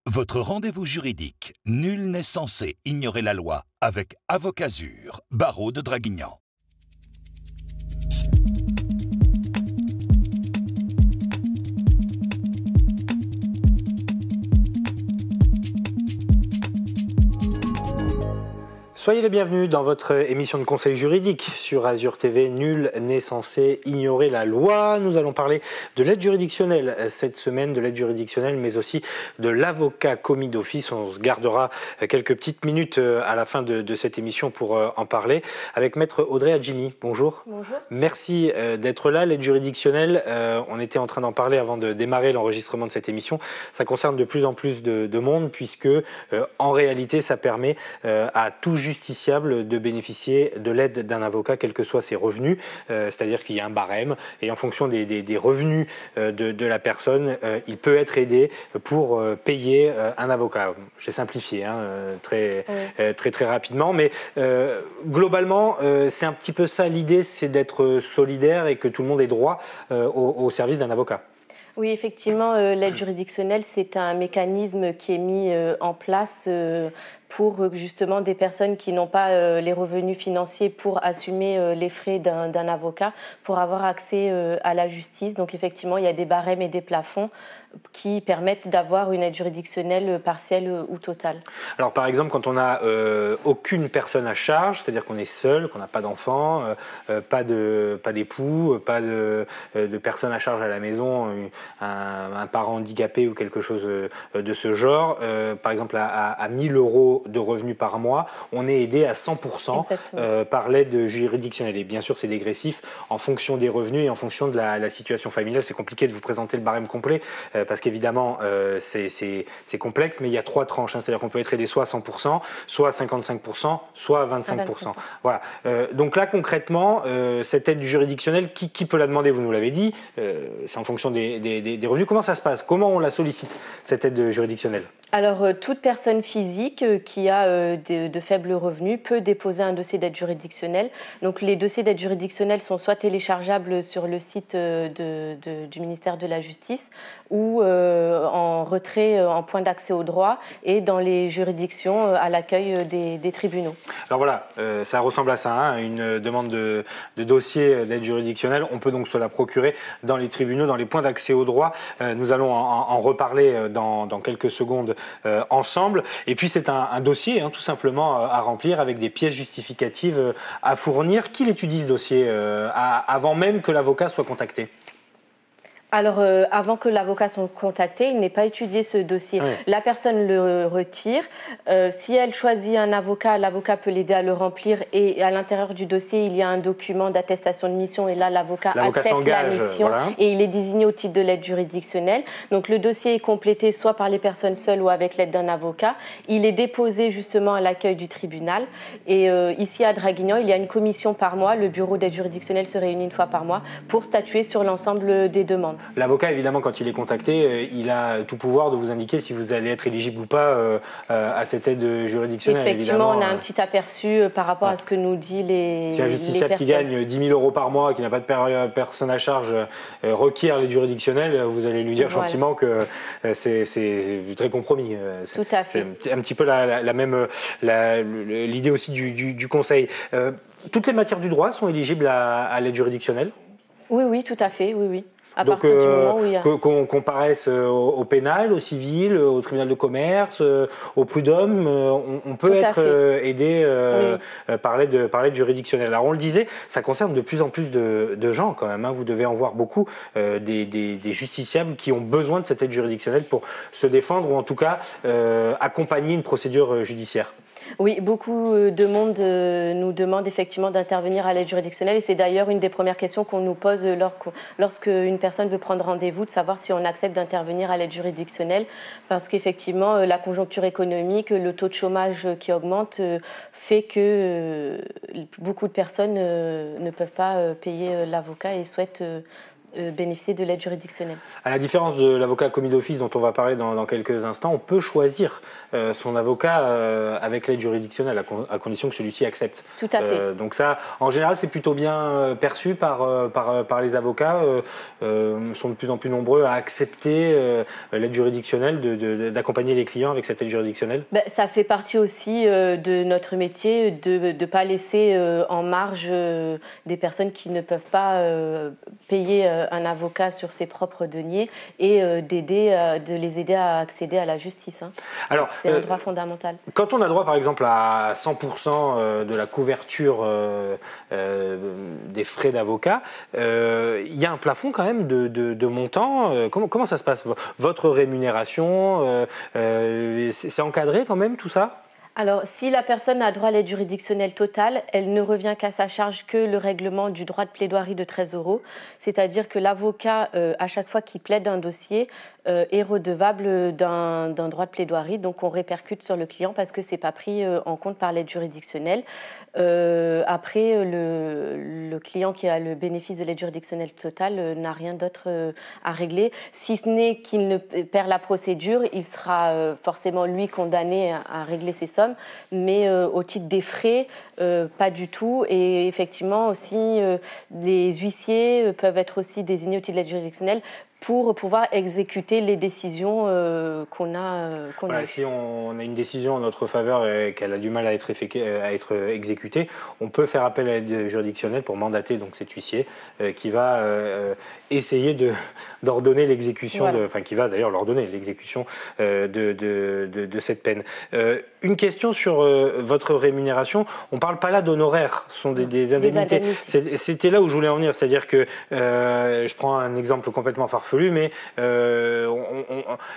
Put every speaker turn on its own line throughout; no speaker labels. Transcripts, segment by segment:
Votre rendez-vous juridique. Nul n'est censé ignorer la loi avec Avocazur, barreau de Draguignan.
Soyez les bienvenus dans votre émission de conseil juridique sur Azur TV. Nul n'est censé ignorer la loi. Nous allons parler de l'aide juridictionnelle cette semaine, de l'aide juridictionnelle, mais aussi de l'avocat commis d'office. On se gardera quelques petites minutes à la fin de cette émission pour en parler avec Maître Audrey Adjimi. Bonjour.
Bonjour.
Merci d'être là. L'aide juridictionnelle, on était en train d'en parler avant de démarrer l'enregistrement de cette émission. Ça concerne de plus en plus de monde puisque en réalité, ça permet à tout justiciable de bénéficier de l'aide d'un avocat, quels que soient ses revenus. C'est-à-dire qu'il y a un barème et en fonction des revenus de la personne, il peut être aidé pour payer un avocat. J'ai simplifié très rapidement, mais globalement, c'est un petit peu ça l'idée, c'est d'être solidaire et que tout le monde ait droit au service d'un avocat.
Oui, effectivement, l'aide juridictionnelle, c'est un mécanisme qui est mis en place pour justement des personnes qui n'ont pas les revenus financiers pour assumer les frais d'un avocat, pour avoir accès à la justice. Donc effectivement, il y a des barèmes et des plafonds qui permettent d'avoir une aide juridictionnelle partielle ou totale.
Alors par exemple, quand on n'a aucune personne à charge, c'est-à-dire qu'on est seul, qu'on n'a pas d'enfant, pas d'époux, pas de personne à charge à la maison, un parent handicapé ou quelque chose de ce genre, par exemple à 1 000 € de revenus par mois, on est aidé à 100% par l'aide juridictionnelle. Et bien sûr, c'est dégressif en fonction des revenus et en fonction de la situation familiale. C'est compliqué de vous présenter le barème complet parce qu'évidemment, c'est complexe, mais il y a 3 tranches. C'est-à-dire qu'on peut être aidé soit à 100%, soit à 55%, soit à 25%. Voilà. Donc là, concrètement, cette aide juridictionnelle, qui peut la demander? Vous nous l'avez dit, c'est en fonction des revenus. Comment ça se passe? Comment on la sollicite, cette aide juridictionnelle?
Alors, toute personne physique qui a de faibles revenus peut déposer un dossier d'aide juridictionnelle. Donc, les dossiers d'aide juridictionnelle sont soit téléchargeables sur le site du ministère de la Justice ou en retrait, en point d'accès au droit et dans les juridictions à l'accueil des tribunaux.
Alors voilà, ça ressemble à ça, une demande de dossier d'aide juridictionnelle. On peut donc se la procurer dans les tribunaux, dans les points d'accès au droit. Nous allons en reparler dans quelques secondes ensemble. Et puis c'est un dossier tout simplement à remplir avec des pièces justificatives à fournir. Qui l'étudie ce dossier avant même que l'avocat soit contacté?
Alors, avant que l'avocat soit contacté, il n'est pas étudié ce dossier. Oui. La personne le retire. Si elle choisit un avocat, l'avocat peut l'aider à le remplir et à l'intérieur du dossier, il y a un document d'attestation de mission et là, l'avocat accepte la mission et il est désigné au titre de l'aide juridictionnelle. Donc, le dossier est complété soit par les personnes seules ou avec l'aide d'un avocat. Il est déposé justement à l'accueil du tribunal et ici à Draguignan, il y a une commission par mois. Le bureau d'aide juridictionnelle se réunit 1 fois par mois pour statuer sur l'ensemble des demandes.
L'avocat, évidemment, quand il est contacté, il a tout pouvoir de vous indiquer si vous allez être éligible ou pas à cette aide juridictionnelle.
Effectivement, on a un petit aperçu par rapport à ce que nous dit les
Si un justiciable qui gagne 10 000 € par mois, qui n'a pas de personne à charge, requiert l'aide juridictionnelle, vous allez lui dire gentiment que c'est très compromis.
Tout à fait.
C'est un petit peu l'idée aussi du conseil. Toutes les matières du droit sont éligibles à l'aide juridictionnelle?
Oui, tout à fait, oui.
Donc, qu'on comparaisse au pénal, au civil, au tribunal de commerce, au prud'homme, on peut être aidé par l'aide juridictionnelle. Alors, on le disait, ça concerne de plus en plus de gens quand même. Vous devez en voir beaucoup, des justiciables qui ont besoin de cette aide juridictionnelle pour se défendre ou en tout cas accompagner une procédure judiciaire.
Oui, beaucoup de monde nous demande effectivement d'intervenir à l'aide juridictionnelle et c'est d'ailleurs une des premières questions qu'on nous pose lorsque une personne veut prendre rendez-vous, de savoir si on accepte d'intervenir à l'aide juridictionnelle parce qu'effectivement la conjoncture économique, le taux de chômage qui augmente fait que beaucoup de personnes ne peuvent pas payer l'avocat et souhaitent bénéficier de l'aide juridictionnelle.
À la différence de l'avocat commis d'office dont on va parler dans quelques instants, on peut choisir son avocat avec l'aide juridictionnelle à condition que celui-ci accepte.
Tout à fait.
Donc ça, en général, c'est plutôt bien perçu par les avocats. Sont de plus en plus nombreux à accepter l'aide juridictionnelle, d'accompagner les clients avec cette aide juridictionnelle.
Ça fait partie aussi de notre métier de ne pas laisser en marge des personnes qui ne peuvent pas payer un avocat sur ses propres deniers et de les aider à accéder à la justice. Alors, c'est un droit fondamental.
Quand on a droit par exemple à 100% de la couverture des frais d'avocat, il y a un plafond quand même de montant. Comment ça se passe? Votre rémunération, c'est encadré quand même tout ça?
Alors, si la personne a droit à l'aide juridictionnelle totale, elle ne revient qu'à sa charge que le règlement du droit de plaidoirie de 13 €. C'est-à-dire que l'avocat, à chaque fois qu'il plaide un dossier, est redevable d'un droit de plaidoirie. Donc, on répercute sur le client parce que ce n'est pas pris en compte par l'aide juridictionnelle. Après, le client qui a le bénéfice de l'aide juridictionnelle totale n'a rien d'autre à régler. Si ce n'est qu'il ne perd la procédure, il sera forcément, lui, condamné à régler ses sommes. Mais au titre des frais, pas du tout. Et effectivement, aussi, les huissiers peuvent être aussi désignés au titre de l'aide juridictionnelle pour pouvoir exécuter les décisions qu'on a.
Si on a une décision en notre faveur et qu'elle a du mal à être exécutée, on peut faire appel à l'aide juridictionnelle pour mandater donc cet huissier qui va essayer d'ordonner l'exécution, voilà. Qui va d'ailleurs l'ordonner l'exécution de cette peine. Une question sur votre rémunération. On ne parle pas là d'honoraires, ce sont des indemnités. C'était là où je voulais en venir, c'est-à-dire que je prends un exemple complètement farfelu, mais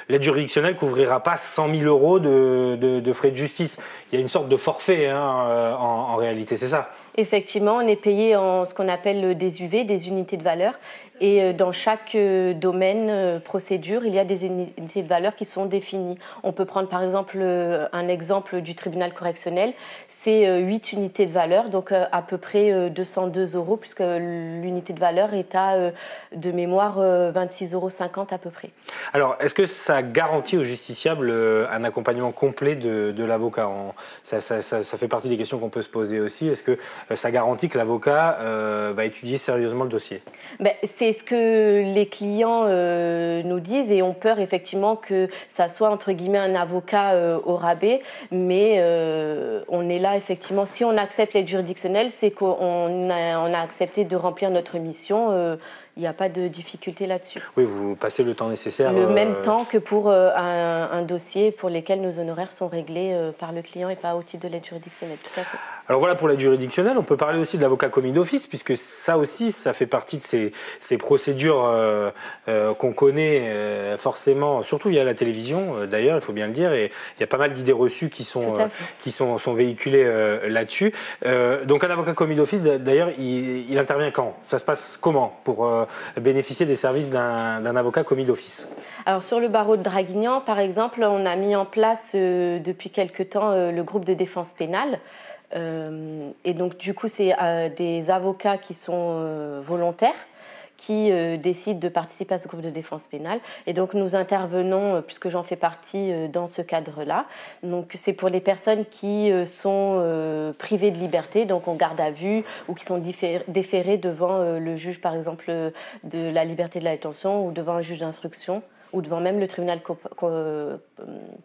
l'aide juridictionnelle ne couvrira pas 100 000 € de frais de justice. Il y a une sorte de forfait en réalité, c'est ça?
Effectivement, on est payé en ce qu'on appelle des UV, des unités de valeur. Et dans chaque domaine, procédure, il y a des unités de valeur qui sont définies. On peut prendre par exemple un exemple du tribunal correctionnel. C'est 8 unités de valeur, donc à peu près 202 € puisque l'unité de valeur est à, de mémoire, 26,50 € à peu près.
Alors, est-ce que ça garantit au justiciable un accompagnement complet de l'avocat? Ça fait partie des questions qu'on peut se poser aussi. Est-ce que ça garantit que l'avocat va étudier sérieusement le dossier?
C'est ce que les clients nous disent et ont peur effectivement que ça soit entre guillemets un avocat au rabais, mais on est là effectivement, si on accepte l'aide juridictionnelle, c'est qu'on a accepté de remplir notre mission. Il n'y a pas de difficulté là-dessus.
Oui, vous passez le temps nécessaire.
Le même temps que pour un dossier pour lequel nos honoraires sont réglés par le client et pas au titre de l'aide juridictionnelle. Tout à fait.
Alors voilà pour l'aide juridictionnelle. On peut parler aussi de l'avocat commis d'office, puisque ça aussi, ça fait partie de ces procédures qu'on connaît forcément, surtout via la télévision d'ailleurs, il faut bien le dire. Et il y a pas mal d'idées reçues qui sont véhiculées là-dessus. Donc un avocat commis d'office, d'ailleurs, il intervient quand? Ça se passe comment pour bénéficier des services d'un avocat commis d'office?
Alors sur le barreau de Draguignan, par exemple, on a mis en place depuis quelque temps le groupe de défense pénale. Et donc du coup, c'est des avocats qui sont volontaires qui décident de participer à ce groupe de défense pénale. Et donc nous intervenons, puisque j'en fais partie, dans ce cadre-là. Donc c'est pour les personnes qui sont privées de liberté, donc en garde à vue, ou qui sont déférées devant le juge, par exemple, de la liberté de la détention, ou devant un juge d'instruction, ou devant même le tribunal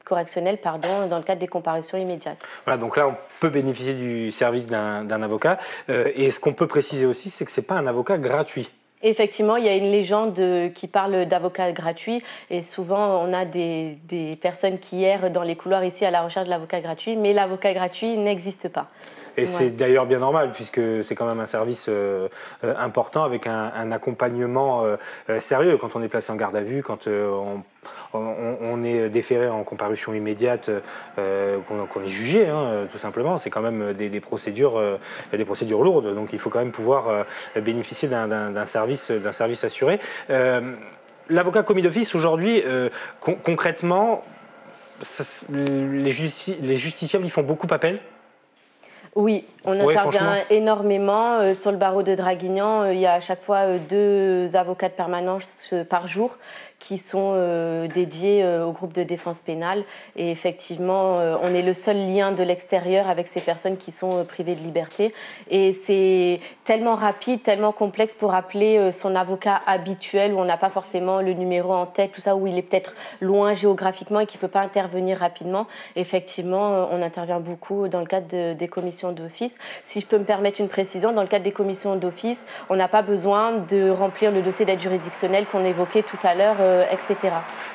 correctionnel, dans le cadre des comparutions immédiates.
Voilà, donc là, on peut bénéficier du service d'un avocat. Et ce qu'on peut préciser aussi, c'est que ce n'est pas un avocat gratuit.
Effectivement, il y a une légende qui parle d'avocat gratuit et souvent on a des personnes qui errent dans les couloirs ici à la recherche de l'avocat gratuit, mais l'avocat gratuit n'existe pas.
Et c'est d'ailleurs bien normal puisque c'est quand même un service important avec un accompagnement sérieux quand on est placé en garde à vue, quand on est déféré en comparution immédiate, qu'on est jugé, tout simplement. C'est quand même des procédures lourdes, donc il faut quand même pouvoir bénéficier d'un service assuré. L'avocat commis d'office aujourd'hui, concrètement, les justiciables, ils font beaucoup appel?
Oui, on intervient énormément. Sur le barreau de Draguignan, il y a à chaque fois 2 avocats de permanence par jour qui sont dédiés au groupe de défense pénale. Et effectivement, on est le seul lien de l'extérieur avec ces personnes qui sont privées de liberté. Et c'est tellement rapide, tellement complexe pour appeler son avocat habituel, où on n'a pas forcément le numéro en tête, tout ça, où il est peut-être loin géographiquement et qui ne peut pas intervenir rapidement. Effectivement, on intervient beaucoup dans le cadre des commissions d'office. Si je peux me permettre une précision, dans le cadre des commissions d'office, on n'a pas besoin de remplir le dossier d'aide juridictionnelle qu'on évoquait tout à l'heure, etc.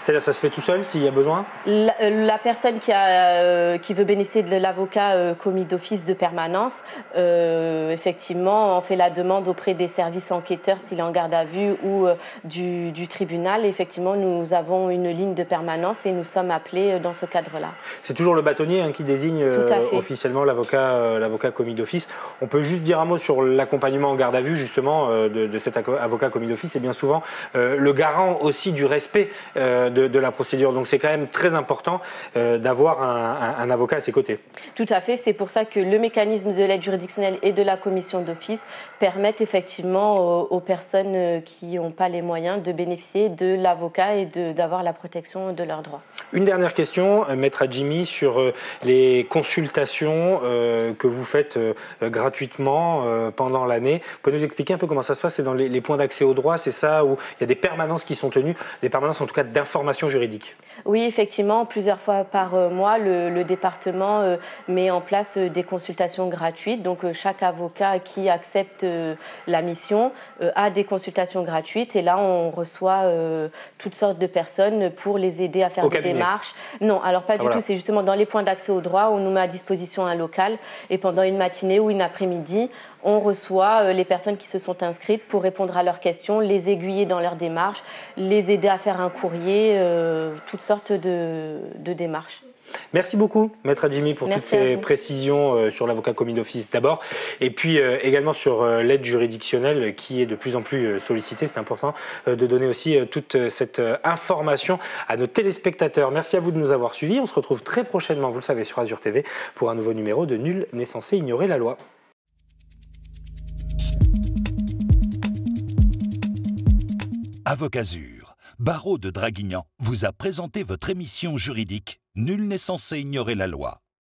C'est-à-dire ça se fait tout seul s'il y a besoin?
La personne qui veut bénéficier de l'avocat commis d'office de permanence, effectivement, on fait la demande auprès des services enquêteurs s'il est en garde à vue ou du tribunal. Et effectivement, nous avons une ligne de permanence et nous sommes appelés dans ce cadre-là.
C'est toujours le bâtonnier qui désigne officiellement l'avocat commis d'office. On peut juste dire un mot sur l'accompagnement en garde à vue justement de cet avocat commis d'office. C'est bien souvent le garant aussi du respect de la procédure. Donc c'est quand même très important d'avoir un avocat à ses côtés.
Tout à fait. C'est pour ça que le mécanisme de l'aide juridictionnelle et de la commission d'office permettent effectivement aux personnes qui n'ont pas les moyens de bénéficier de l'avocat et d'avoir la protection de leurs droits.
Une dernière question, Maître Hadjimi, sur les consultations que vous faites gratuitement pendant l'année. Vous pouvez nous expliquer un peu comment ça se passe? C'est dans les points d'accès au droit, c'est ça, où il y a des permanences qui sont tenues, des permanences en tout cas d'information juridique?
Oui, effectivement, plusieurs fois par mois, le département met en place des consultations gratuites. Donc chaque avocat qui accepte la mission a des consultations gratuites. Et là, on reçoit toutes sortes de personnes pour les aider à faire des démarches. Non, alors pas du tout. C'est justement dans les points d'accès au droit, on nous met à disposition un local. Et pendant une matinée ou une après-midi, on reçoit les personnes qui se sont inscrites pour répondre à leurs questions, les aiguiller dans leur démarche, les aider à faire un courrier, toutes sortes de démarches.
Merci beaucoup, Maître Hadjimi, pour toutes ces précisions sur l'avocat commis d'office d'abord, et puis également sur l'aide juridictionnelle qui est de plus en plus sollicitée. C'est important de donner aussi toute cette information à nos téléspectateurs. Merci à vous de nous avoir suivis. On se retrouve très prochainement, vous le savez, sur Azur TV pour un nouveau numéro de Nul n'est censé ignorer la loi.
Avocazur, barreau de Draguignan, vous a présenté votre émission juridique. Nul n'est censé ignorer la loi.